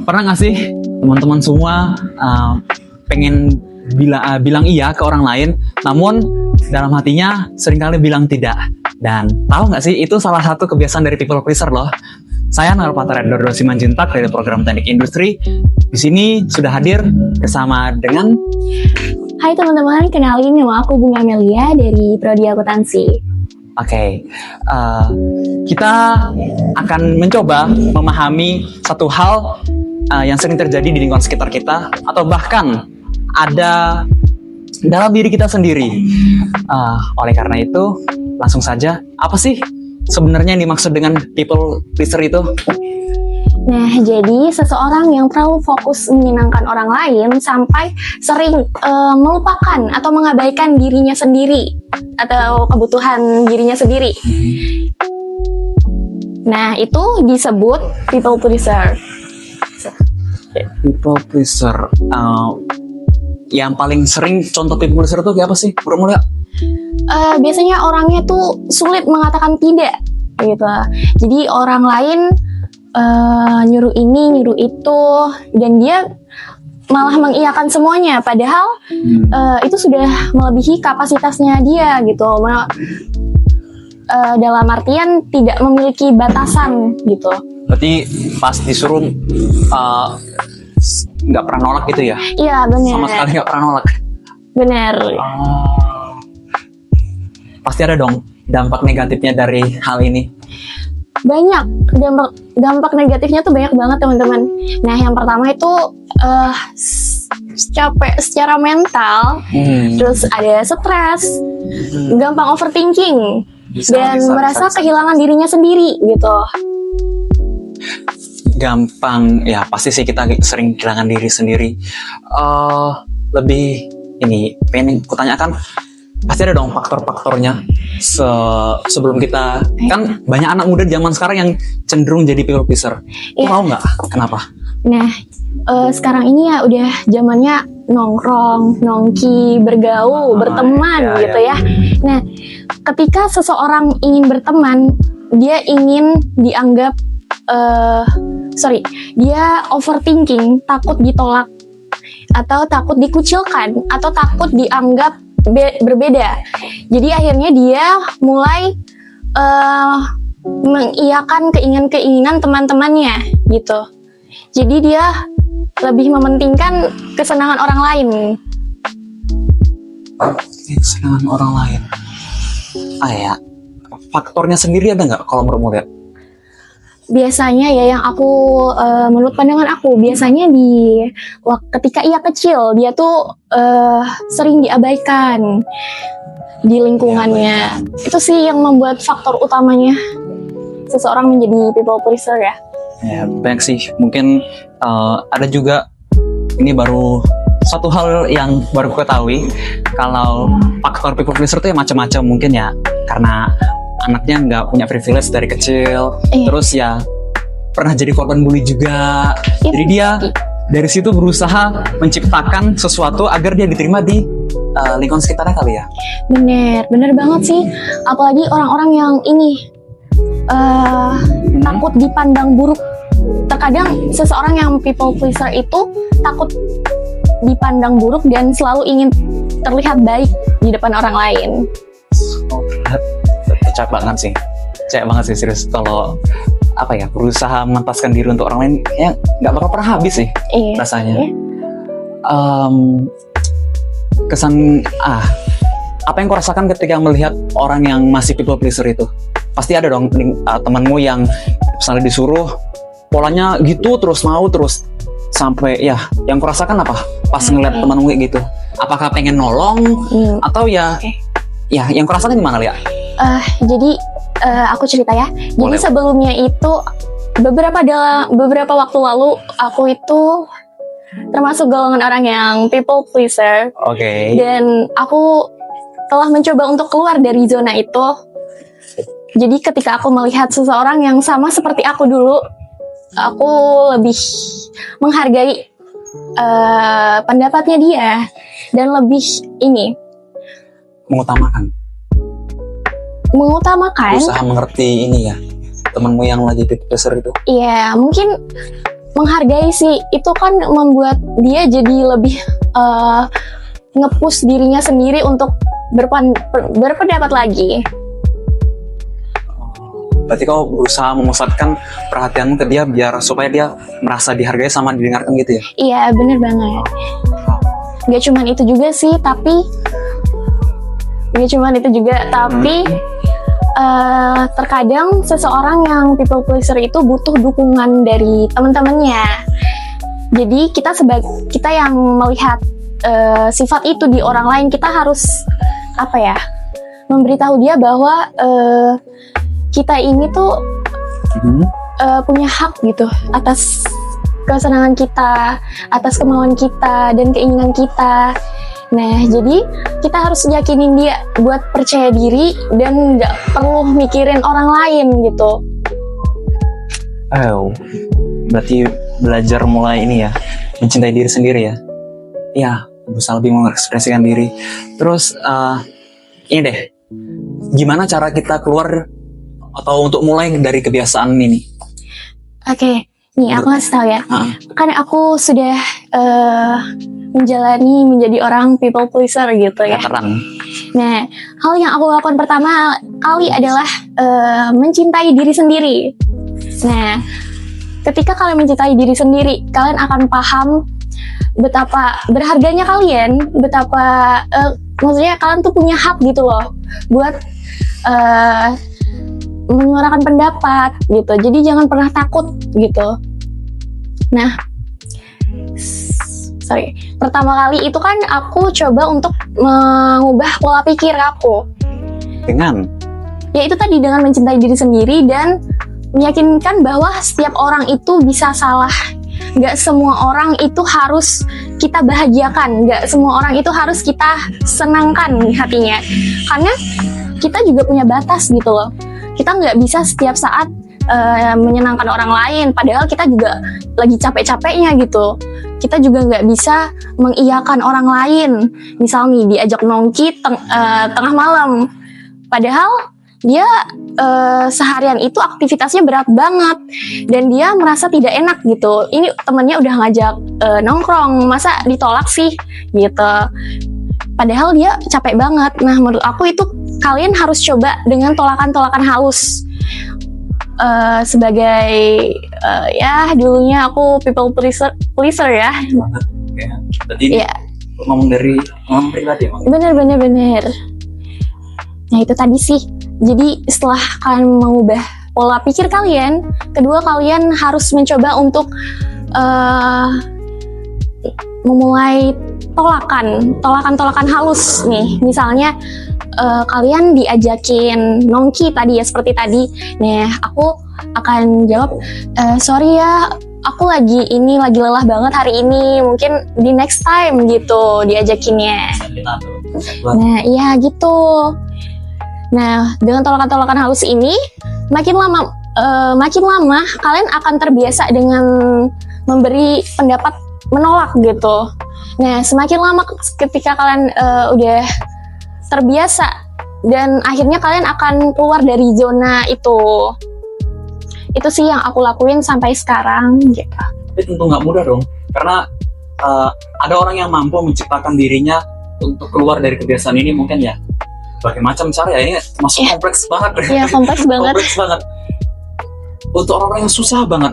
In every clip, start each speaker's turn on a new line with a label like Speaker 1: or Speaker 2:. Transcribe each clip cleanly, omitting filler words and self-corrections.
Speaker 1: Pernah nggak sih teman-teman semua pengen bilang iya ke orang lain, namun dalam hatinya seringkali bilang tidak. Dan tahu nggak sih, itu salah satu kebiasaan dari people pleaser loh. Saya Noel Pantara Simanjuntak dari program Teknik Industri. Di sini sudah hadir bersama dengan...
Speaker 2: Hai teman-teman, kenalin nama aku Bunga Amelia dari Prodi Akuntansi.
Speaker 1: Oke, kita akan mencoba memahami satu hal yang sering terjadi di lingkungan sekitar kita, atau bahkan ada dalam diri kita sendiri. Oleh karena itu, langsung saja, apa sih sebenarnya yang dimaksud dengan people pleaser itu?
Speaker 2: Nah, jadi seseorang yang terlalu fokus menyenangkan orang lain sampai sering melupakan atau mengabaikan dirinya sendiri atau kebutuhan dirinya sendiri. Nah, itu disebut people pleaser.
Speaker 1: People pleaser. Yang paling sering contoh people pleaser itu kayak apa sih, Bro Mulia?
Speaker 2: Biasanya orangnya tuh sulit mengatakan tidak, gitu. Jadi orang lain nyuruh ini, nyuruh itu, dan dia malah mengiyakan semuanya, padahal itu sudah melebihi kapasitasnya dia, gitu. Dalam artian tidak memiliki batasan, gitu.
Speaker 1: Berarti pas disuruh nggak pernah nolak gitu ya?
Speaker 2: Iya, benar.
Speaker 1: Sama sekali nggak pernah nolak.
Speaker 2: Benar.
Speaker 1: Pasti ada dong dampak negatifnya dari hal ini.
Speaker 2: Banyak dampak negatifnya tuh banyak banget teman-teman. Nah, yang pertama itu capek secara mental, terus ada stres, gampang overthinking, dan merasa kehilangan dirinya sendiri gitu.
Speaker 1: Gampang, ya pasti sih kita sering kehilangan diri sendiri. Lebih ini pengen kutanyakan, pasti ada dong faktor-faktornya sebelum kita, kan banyak anak muda zaman sekarang yang cenderung jadi people pleaser. Tahu nggak kenapa?
Speaker 2: Nah, sekarang ini ya udah zamannya nongkrong, nongki, bergaul, berteman gitu ya. Nah, ketika seseorang ingin berteman, dia ingin dianggap dia overthinking, takut ditolak atau takut dikucilkan atau takut dianggap berbeda. Jadi akhirnya dia mulai mengiyakan keinginan-keinginan teman-temannya gitu. Jadi dia lebih mementingkan kesenangan orang lain.
Speaker 1: Kesenangan orang lain. Ya. Faktornya sendiri ada nggak kalau menurutmu lihat?
Speaker 2: Biasanya ya yang aku menurut pandangan aku, biasanya ketika ia kecil dia tuh sering diabaikan di lingkungannya. Itu sih yang membuat faktor utamanya seseorang menjadi people pleaser ya.
Speaker 1: Ya, banyak sih. Mungkin ada juga, ini baru satu hal yang baru aku ketahui, kalau faktor people pleaser itu ya macam-macam. Mungkin ya karena anaknya nggak punya privilege dari kecil, terus ya pernah jadi korban bully juga. Jadi dia dari situ berusaha menciptakan sesuatu agar dia diterima di lingkungan sekitarnya kali ya.
Speaker 2: Bener banget sih. Apalagi orang-orang yang ini takut dipandang buruk. Terkadang seseorang yang people pleaser itu takut dipandang buruk dan selalu ingin terlihat baik di depan orang lain.
Speaker 1: Cek banget sih serius. Kalau berusaha memantaskan diri untuk orang lain, ya nggak bakal pernah habis sih rasanya. Kesan apa yang kau rasakan ketika melihat orang yang masih people pleaser itu? Pasti ada dong temanmu yang misalnya disuruh polanya gitu terus mau terus sampai ya, yang kau rasakan apa pas ngeliat temanmu kayak gitu? Apakah pengen nolong atau ya yang kau rasakan gimana, Lia?
Speaker 2: Jadi aku cerita ya. Jadi sebelumnya itu beberapa waktu lalu aku itu termasuk golongan orang yang people pleaser. Dan aku telah mencoba untuk keluar dari zona itu. Jadi ketika aku melihat seseorang yang sama seperti aku dulu, aku lebih menghargai pendapatnya dia dan lebih mengutamakan
Speaker 1: usaha mengerti ini ya temanmu yang lagi people pleaser itu.
Speaker 2: Iya, mungkin menghargai sih. Itu kan membuat dia jadi lebih nge-push dirinya sendiri untuk berpendapat lagi.
Speaker 1: Berarti kau berusaha memusatkan perhatianmu ke dia biar supaya dia merasa dihargai sama didengarkan gitu ya?
Speaker 2: Iya, bener banget. Gak cuman itu juga sih, tapi terkadang seseorang yang people pleaser itu butuh dukungan dari teman-temannya. Jadi kita yang melihat sifat itu di orang lain, kita harus memberitahu dia bahwa kita ini tuh punya hak gitu atas kesenangan kita, atas kemauan kita dan keinginan kita. Nah, jadi kita harus yakinin dia buat percaya diri dan nggak perlu mikirin orang lain gitu.
Speaker 1: Oh, berarti belajar mulai ini ya, mencintai diri sendiri ya. Ya, berusaha lebih mengekspresikan diri. Terus ini deh, gimana cara kita keluar atau untuk mulai dari kebiasaan ini?
Speaker 2: Oke, nih aku kasih tahu ya. Kan aku sudah menjalani menjadi orang people pleaser gitu ya.
Speaker 1: Terang.
Speaker 2: Nah, hal yang aku lakukan pertama kali adalah mencintai diri sendiri. Nah, ketika kalian mencintai diri sendiri, kalian akan paham betapa berharganya kalian, betapa maksudnya kalian tuh punya hak gitu loh buat menyuarakan pendapat gitu. Jadi jangan pernah takut gitu. Nah, pertama kali itu kan aku coba untuk mengubah pola pikir aku.
Speaker 1: Dengan?
Speaker 2: Ya itu tadi, dengan mencintai diri sendiri dan meyakinkan bahwa setiap orang itu bisa salah. Gak semua orang itu harus kita bahagiakan, gak semua orang itu harus kita senangkan hatinya. Karena kita juga punya batas gitu loh. Kita gak bisa setiap saat menyenangkan orang lain, padahal kita juga lagi capek-capeknya gitu. Kita juga nggak bisa mengiyakan orang lain. Misal nih diajak nongki tengah malam, padahal dia seharian itu aktivitasnya berat banget dan dia merasa tidak enak gitu. Ini temennya udah ngajak nongkrong, masa ditolak sih gitu. Padahal dia capek banget. Nah, menurut aku itu kalian harus coba dengan tolakan-tolakan halus. Sebagai ya dulunya aku people pleaser ya.
Speaker 1: Tadi ngomong pribadi emang.
Speaker 2: Bener. Nah itu tadi sih. Jadi setelah kalian mengubah pola pikir kalian, kedua kalian harus mencoba untuk memulai tolakan halus nih. Misalnya kalian diajakin nongki tadi ya, seperti tadi. Nah, aku akan jawab, sorry ya, aku lagi lelah banget hari ini, mungkin di next time gitu diajakinnya. Nah, iya gitu. Nah, dengan tolakan-tolakan halus ini, makin lama kalian akan terbiasa dengan memberi pendapat menolak gitu. Nah, semakin lama ketika kalian udah terbiasa dan akhirnya kalian akan keluar dari zona itu. Itu sih yang aku lakuin sampai sekarang gitu.
Speaker 1: Tapi tentu nggak mudah dong, karena ada orang yang mampu menciptakan dirinya untuk keluar dari kebiasaan ini mungkin ya. Berbagai macam cara ya, ini masuk kompleks banget.
Speaker 2: Iya, kompleks banget.
Speaker 1: Kompleks banget. Untuk orang-orang yang susah banget,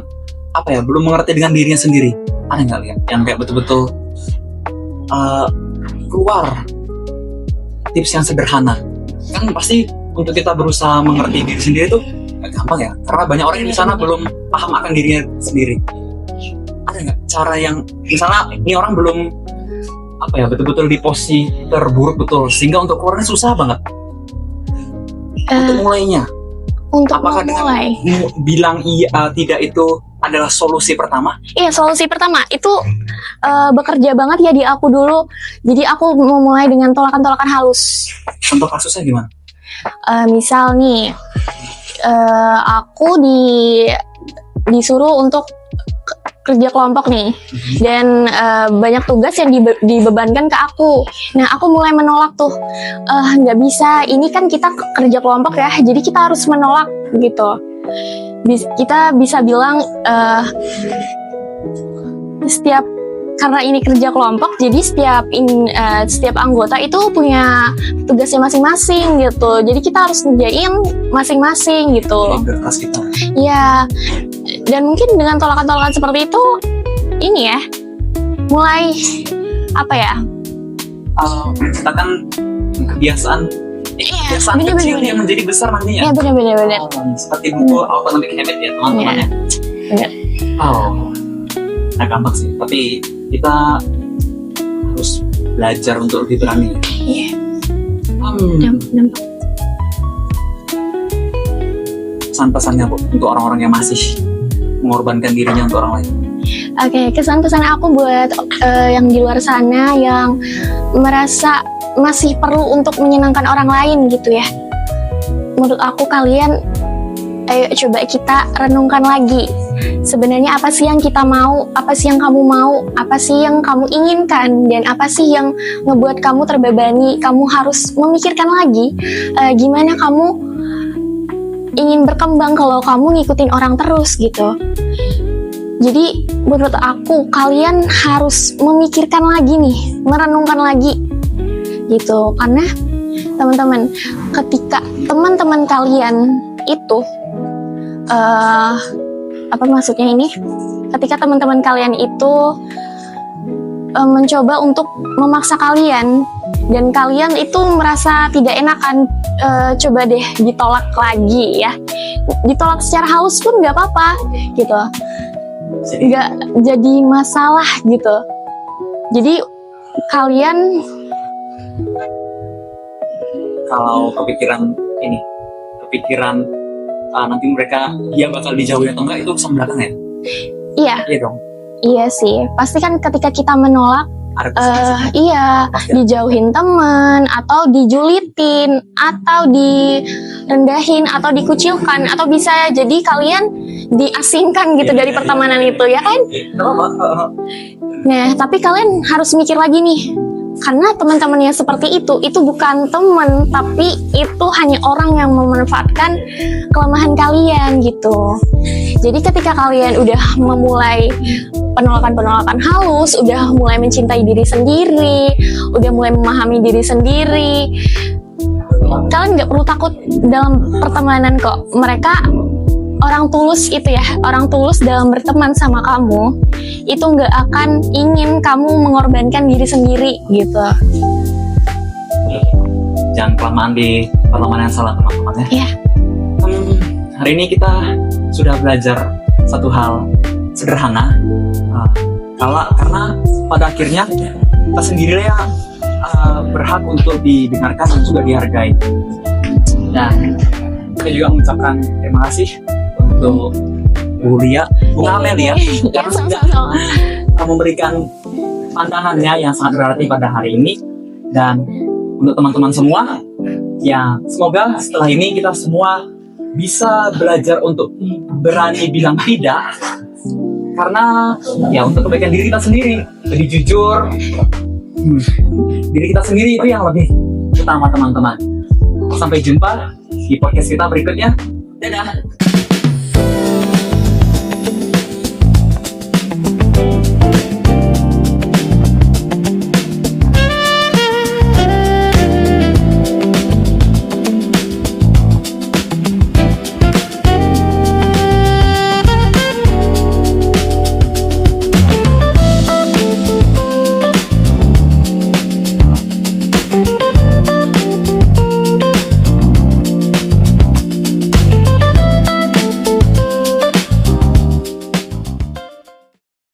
Speaker 1: belum mengerti dengan dirinya sendiri, ada nggak lihat yang kayak betul-betul keluar tips yang sederhana? Kan pasti untuk kita berusaha mengerti diri sendiri itu gak gampang ya, karena banyak orang di sana belum paham akan dirinya sendiri. Ada nggak cara yang misalnya ini orang belum betul-betul di posisi terburuk betul, sehingga untuk keluarnya susah banget untuk mulainya? Apakah
Speaker 2: mulai
Speaker 1: dengan bilang iya tidak itu adalah solusi pertama? Iya,
Speaker 2: solusi pertama itu bekerja banget ya di aku dulu. Jadi aku memulai dengan tolakan-tolakan halus.
Speaker 1: Contoh kasusnya gimana?
Speaker 2: Misal nih, aku disuruh untuk kerja kelompok nih, dan banyak tugas yang dibebankan ke aku. Nah, aku mulai menolak tuh, nggak bisa, ini kan kita kerja kelompok ya, jadi kita harus menolak gitu. Kita bisa bilang karena ini kerja kelompok, jadi setiap anggota itu punya tugasnya masing-masing gitu. Jadi kita harus ngerjain masing-masing gitu.
Speaker 1: Prioritas kita.
Speaker 2: Ya, dan mungkin dengan tolakan-tolakan seperti itu, ini ya, mulai apa ya?
Speaker 1: Menciptakan kebiasaan kecil yang menjadi besar nantinya.
Speaker 2: Iya, benar.
Speaker 1: Seperti buku Atomic Habit ya teman-teman ya.
Speaker 2: Benar.
Speaker 1: Nah gampang sih, tapi kita harus belajar untuk lebih berani.
Speaker 2: Iya. Dampak.
Speaker 1: Pesan-pesannya Bu, untuk orang-orang yang masih mengorbankan dirinya untuk orang lain.
Speaker 2: Oke, kesan-pesan aku buat yang di luar sana yang merasa masih perlu untuk menyenangkan orang lain gitu ya. Menurut aku kalian, ayo coba kita renungkan lagi. Sebenarnya apa sih yang kita mau, apa sih yang kamu mau, apa sih yang kamu inginkan, dan apa sih yang ngebuat kamu terbebani. Kamu harus memikirkan lagi gimana kamu ingin berkembang kalau kamu ngikutin orang terus gitu. Jadi menurut aku kalian harus memikirkan lagi nih, merenungkan lagi gitu. Karena teman-teman, ketika teman-teman kalian itu apa maksudnya ini? Ketika teman-teman kalian itu mencoba untuk memaksa kalian dan kalian itu merasa tidak enakan, coba deh ditolak lagi ya. Ditolak secara halus pun nggak apa-apa gitu. Nggak jadi masalah gitu. Jadi kalian
Speaker 1: kalau kepikiran nanti mereka dia bakal dijauhi atau enggak, itu pesan belakang ya?
Speaker 2: Iya
Speaker 1: dong.
Speaker 2: Iya sih, pasti kan ketika kita menolak, dijauhin teman, atau dijulitin, atau direndahin, atau dikucilkan, atau bisa jadi kalian diasingkan gitu dari pertemanan itu ya kan? Nah, tapi kalian harus mikir lagi nih, karena teman-temannya seperti itu bukan teman, tapi itu hanya orang yang memanfaatkan kelemahan kalian gitu. Jadi ketika kalian udah memulai penolakan halus, udah mulai mencintai diri sendiri, udah mulai memahami diri sendiri, kalian nggak perlu takut dalam pertemanan kok. Mereka orang tulus itu ya, orang tulus dalam berteman sama kamu, itu nggak akan ingin kamu mengorbankan diri sendiri gitu.
Speaker 1: Jangan kelamaan di pertemanan yang salah teman-teman ya.
Speaker 2: Iya.
Speaker 1: Hari ini kita sudah belajar satu hal sederhana, karena pada akhirnya kita sendiri ya berhak untuk didengarkan dan juga dihargai. Dan saya juga mengucapkan terima kasih untuk Bu Lia, Bu Amelia, karena sudah memberikan pandangannya yang sangat berarti pada hari ini. Dan untuk teman-teman semua, ya semoga setelah ini kita semua bisa belajar untuk berani bilang tidak, karena ya untuk kebaikan diri kita sendiri, lebih jujur, diri kita sendiri itu yang lebih utama teman-teman. Sampai jumpa di podcast kita berikutnya. Dadah.